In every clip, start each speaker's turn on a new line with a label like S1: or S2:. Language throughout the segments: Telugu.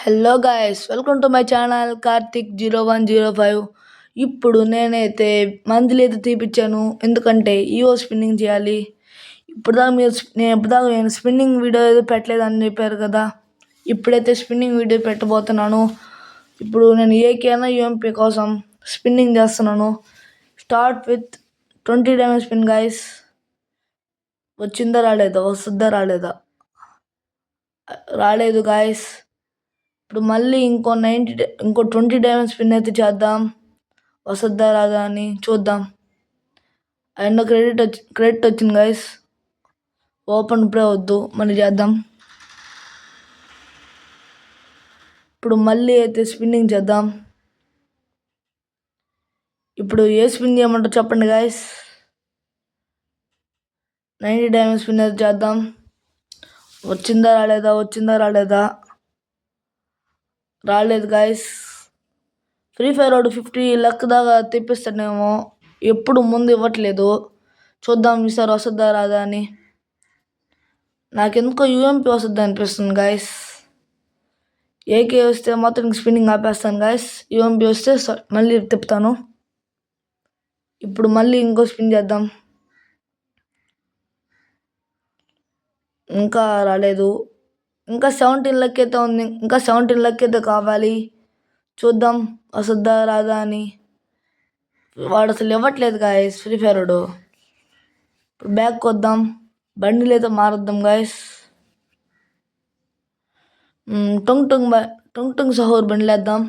S1: Hello guys, welcome to my channel Karthik 0105. ఇప్పుడు నేనైతే మంత్లీ అయితే తీపిచ్చాను, ఎందుకంటే ఈఓ స్పిన్నింగ్ చేయాలి. నేను స్పిన్నింగ్ వీడియో ఏదో పెట్టలేదని చెప్పారు కదా. ఇప్పుడైతే స్పిన్నింగ్ వీడియో పెట్టబోతున్నాను. ఇప్పుడు నేను ఏకేనా యూఎంపీ కోసం స్పిన్నింగ్ చేస్తున్నాను. Start with 20 damage spin guys. వచ్చిందా రాలేదా, వస్తుందా రాలేదా, రాలేదు గాయస్. ఇప్పుడు మళ్ళీ ఇంకో 20 డైమండ్ స్పిన్ అయితే చేద్దాం. వస్తుందా రాదా అని చూద్దాం. అండ్ క్రెడిట్ వచ్చింది గైస్. ఓపెన్ ఇప్పుడే వద్దు, మళ్ళీ చేద్దాం. ఇప్పుడు మళ్ళీ అయితే స్పిన్నింగ్ చేద్దాం. ఇప్పుడు ఏ స్పిన్ చేయమంటారో చెప్పండి గాయస్. 90 డైమండ్ స్పిన్ అయితే చేద్దాం. వచ్చిందా రాలేదా, రాలేదు గాయస్. ఫ్రీ ఫైర్ వాడు 50 లక్ దాకా తెప్పిస్తాడేమో, ఎప్పుడు ముందు ఇవ్వట్లేదు. చూద్దాం ఈసారి వస్తుందా రాదా అని. నాకెందుకో యూఎంపీ వస్తుంది అనిపిస్తుంది గాయస్. ఏకే వస్తే మాత్రం స్పిన్నింగ్ ఆపేస్తాను గాయస్. యూఎంపీ వస్తే మళ్ళీ తిప్పుతాను. ఇప్పుడు మళ్ళీ ఇంకో స్పిన్ చేద్దాం. ఇంకా రాలేదు. ఇంకా 17 లక్ అయితే ఉంది. ఇంకా 17 లక్ అయితే కావాలి. చూద్దాం వస్తుందా రాదా అని. వాడు అసలు ఇవ్వట్లేదు గాయస్ ఫ్రీ ఫైర్ వాడు. ఇప్పుడు బ్యాక్ వద్దాం, బండిలు అయితే మారుద్దాం గాయస్. టంగ్ టంగ్ సహోర్ బండిలు వేద్దాం.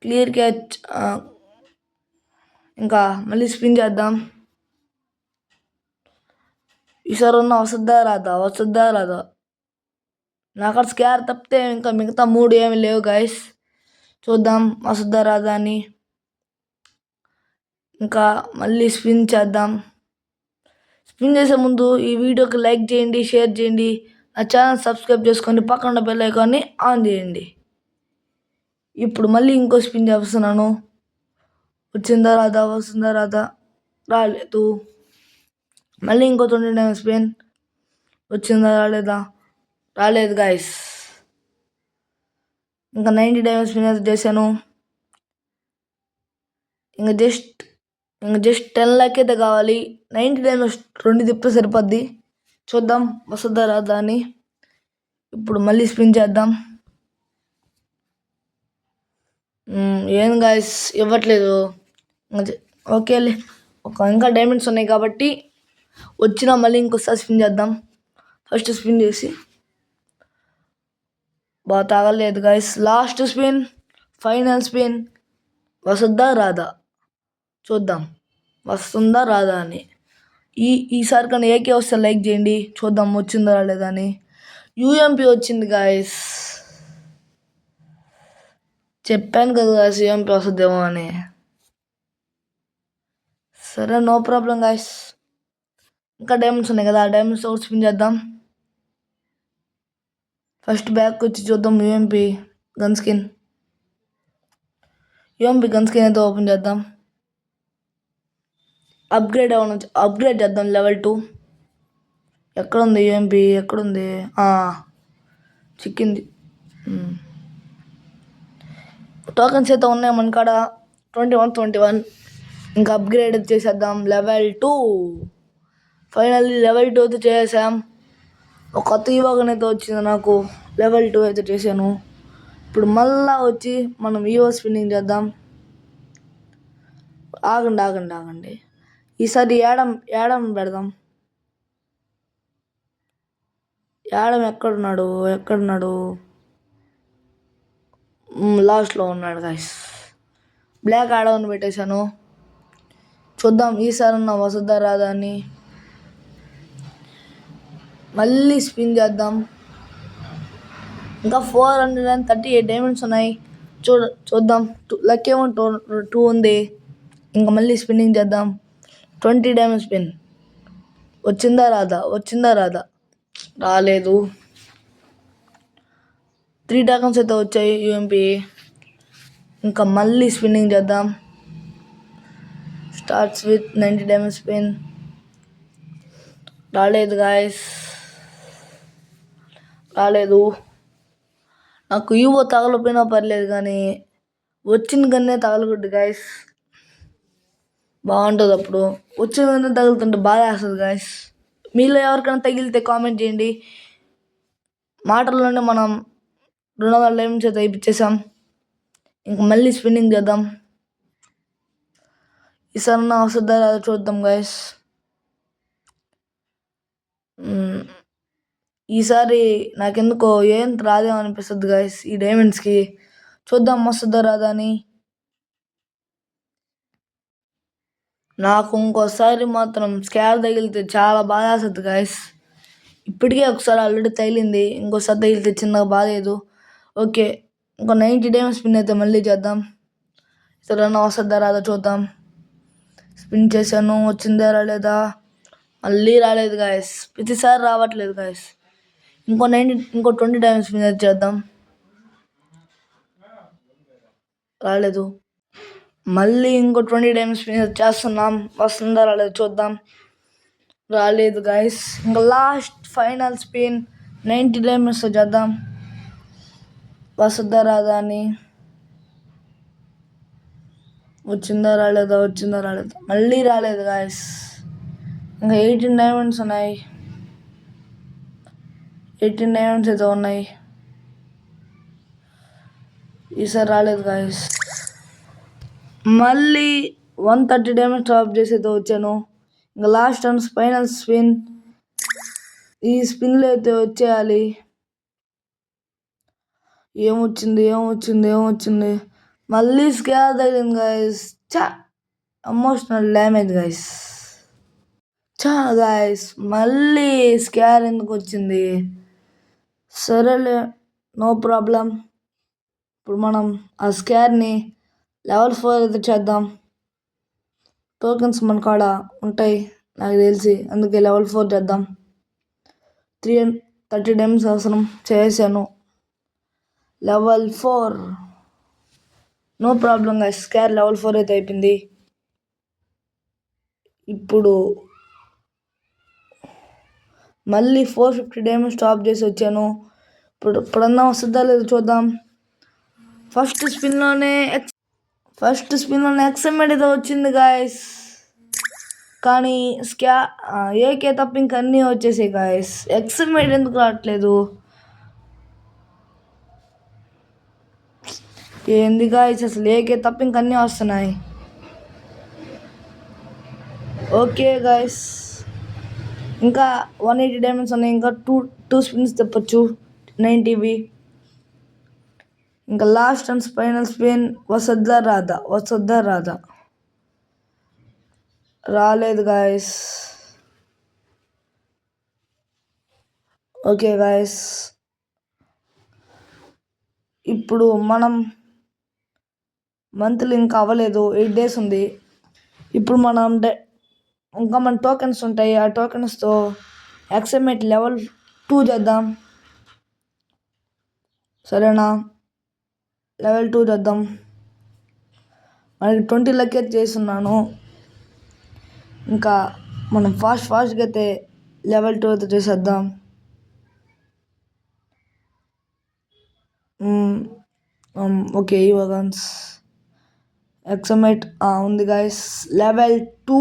S1: Clear catch. ఇంకా మళ్ళీ స్పిన్ చేద్దాం. ఈసారి ఉన్న వస్తుందా రాదా. నాకు అక్కడ స్కార్ తప్పితే ఇంకా మిగతా 3 ఏమి లేవు గాయస్. చూద్దాం వస్తుందా రాదా అని. ఇంకా మళ్ళీ స్పిన్ చేద్దాం. స్పిన్ చేసే ముందు ఈ వీడియోకి లైక్ చేయండి, షేర్ చేయండి, నా ఛానల్ సబ్స్క్రైబ్ చేసుకోండి, పక్కన బెల్ ఐకాన్ని ఆన్ చేయండి. ఇప్పుడు మళ్ళీ ఇంకో స్పిన్ చేస్తున్నాను. వచ్చిందా రాదా, రాలేదు. మళ్ళీ ఇంకో 20 డైమండ్ స్పిన్. వచ్చిందా రాలేదు గాయస్. ఇంకా 90 డైమండ్ స్పిన్ అయితే చేశాను. ఇంకా జస్ట్ 10 లక్ అయితే కావాలి. 90 డైమండ్స్ 2 తిప్పితే సరిపోద్ది. చూద్దాం వస్తుందా రాదా అని. ఇప్పుడు మళ్ళీ స్పిన్ చేద్దాం. ఏం గాయస్ ఇవ్వట్లేదు. ఓకేలే, ఇంకా డైమండ్స్ ఉన్నాయి కాబట్టి వచ్చినా మళ్ళీ ఇంకోసారి స్పిన్ చేద్దాం. ఫస్ట్ స్పిన్ చేసి బాగా తాగలేదు guys. Last spin, final spin. వస్తుందా రాదా చూద్దాం, వస్తుందా రాదా అని. ఈసారి కన్నా ఏకే వస్తే లైక్ చేయండి. చూద్దాం వచ్చిందా రాలేదా అని. యూఎంపీ వచ్చింది గాయస్. చెప్పాను కదా గాయస్ యూఎంపీ వస్తుందేమో అని. సరే నో ప్రాబ్లం గాయస్. ఇంకా డైమండ్స్ ఉన్నాయి కదా, ఆ డైమండ్స్ ఒకటి స్పిన్ చేద్దాం. ఫస్ట్ బ్యాక్ వచ్చి చూద్దాం. యూఎంపీ గన్ స్కిన్ అయితే ఓపెన్ చేద్దాం. అప్గ్రేడ్ చేద్దాం లెవెల్ 2. ఎక్కడుంది యూఎంపీ, ఎక్కడుంది? చిక్కింది. టోకన్స్ అయితే ఉన్నాయి మన కాడ 21. ఇంకా అప్గ్రేడ్ చేసేద్దాం లెవెల్ 2. ఫైనల్లీ లెవెల్ 2 అయితే చేసాం. ఒక కొత్త ఈవోగన్ అయితే వచ్చింది నాకు. లెవెల్ 2 అయితే చేశాను. ఇప్పుడు మళ్ళా వచ్చి మనం ఈవో స్పిన్నింగ్ చేద్దాం. ఆగండి. ఈసారి యాడమ్ పెడదాం. యాడమ్ ఎక్కడున్నాడు? లాస్ట్లో ఉన్నాడు గాయస్. బ్లాక్ యాడమ్ని పెట్టేశాను. చూద్దాం ఈసారి ఉన్న వస్తుందా రాదా అని. మళ్ళీ స్పిన్ చేద్దాం. ఇంకా 438 డైమండ్స్ ఉన్నాయి. చూద్దాం. లక్ ఏమో 2 ఉంది. ఇంకా మళ్ళీ స్పిన్నింగ్ చేద్దాం. 20 డైమండ్ స్పిన్. వచ్చిందా రాదా, రాలేదు. 3 టోకన్స్ అయితే వచ్చాయి యూఎంపీ. ఇంకా మళ్ళీ స్పిన్నింగ్ చేద్దాం. Starts with 90 diamond spin. రాలేదు గాయస్. రాలేదు. నాకు ఈవో తగలపోయినా పర్లేదు కానీ వచ్చిన గన్నే తగలకూడదు గాయస్. బాగుంటుంది అప్పుడు. వచ్చిన గన్నే తగులుతుంటే బాగా వేస్తుంది గాయస్. మీలో ఎవరికైనా తగిలితే కామెంట్ చేయండి. మాటల్లోనే మనం 200 డైమండ్స్ అయితే అయిపించేసాం. ఇంక మళ్ళీ స్పిన్నింగ్ చేద్దాం. ఈసారి నా వస్తుందా రాదో చూద్దాం గాయస్. ఈసారి నాకెందుకో ఏం రాదేమో అనిపిస్తుంది గాయస్ ఈ డైమండ్స్కి. చూద్దాం వస్తుందా రాదా అని. నాకు ఇంకోసారి మాత్రం స్కార్ తగిలితే చాలా బాధ వేస్తుంది గాయస్. ఇప్పటికే ఒకసారి ఆల్రెడీ తగిలింది, ఇంకోసారి తగిలితే చిన్నగా బాధలేదు. ఓకే, ఇంకో 90 డైమండ్స్ స్పిన్ అయితే మళ్ళీ చేద్దాం. సరే వస్తుందా రాదా చూద్దాం. స్పిన్ చేశాను, వచ్చిందా రాలేదా. మళ్ళీ రాలేదు గాయస్. ప్రతిసారి రావట్లేదు గాయస్. ఇంకో 20 డైమండ్స్ స్పిన్ అయితే చేద్దాం. రాలేదు. మళ్ళీ ఇంకో 20 డైమండ్స్ స్పిన్ చేస్తున్నాం. వస్తుందా రాలేదు చూద్దాం. రాలేదు గాయస్. ఇంకా లాస్ట్ ఫైనల్ స్పిన్ 90 డైమండ్స్ చేద్దాం. వస్తుందా రాదా అని. వచ్చిందా రాలేదా, వచ్చిందా రాలేదా. మళ్ళీ రాలేదు గాయస్. ఇంకా 18 డైమండ్స్ ఉన్నాయి. 18 డైమండ్స్ అయితే ఉన్నాయి. ఈసారి రాలేదు గాయస్. మళ్ళీ 130 డైమండ్స్ డ్రాప్ చేసి అయితే వచ్చాను. ఇంకా లాస్ట్ అండ్ ఫైనల్ స్పిన్. ఈ స్పిన్లో అయితే వచ్చేయాలి. ఏమొచ్చింది. మళ్ళీ స్కార్ తగిలింది guys. Emotional damage guys. Guys మళ్ళీ స్కార్ ఎందుకు వచ్చింది. సరేలే, నో ప్రాబ్లం. ఇప్పుడు మనం ఆ స్కార్ని లెవెల్ 4 అయితే చేద్దాం. టోకెన్స్ మన కాడ ఉంటాయి నాకు తెలిసి, అందుకే లెవెల్ 4 చేద్దాం. 330 డైమండ్స్ అవసరం. చేశాను. Level 4. No problem guys. Score level 4 అయితే అయిపోయింది. ఇప్పుడు మళ్ళీ 450 డైమండ్స్ టాప్ చేసి వచ్చాను. ఇప్పుడన్నా వస్తుందా లేదో చూద్దాం. ఫస్ట్ స్పిన్లోనే ఎక్స్ఎంఎడ్ అయితే వచ్చింది గాయస్. కానీ ఏకే తప్ప ఇంక అన్నీ వచ్చేసాయి గాయస్. ఎక్స్ఎంఎడ్ ఎందుకు రావట్లేదు. ఏంది గాయస్ అసలు. ఏకే తప్ప ఇంక అన్నీ వస్తున్నాయి. ఓకే గాయస్, ఇంకా 180 డైమండ్స్ ఉన్నాయి. ఇంకా టూ స్పిన్స్ తెప్పచ్చు 90వి. ఇంకా లాస్ట్ అండ్ ఫైనల్ స్పిన్. వస్తుందా రాదా. రాలేదు గాయస్. ఓకే గాయస్, ఇప్పుడు మనం మంత్లీ ఇంకా అవ్వలేదు, 8 days ఉంది. ఇప్పుడు మనం ఇంకా మన టోకెన్స్ ఉంటాయి. ఆ టోకెన్స్తో ఎక్స్ఎంఎట్ లెవెల్ 2 చేద్దాం. సరేనా, లెవెల్ 2 చేద్దాం. మనకి 20 లెక్క చేస్తున్నాను. ఇంకా మనం ఫాస్ట్గా అయితే లెవెల్ 2 అయితే చేసేద్దాం. ఓకే, ఈ వగన్స్ ఎక్స్ఎంఎట్ ఉంది గాయస్. లెవెల్ 2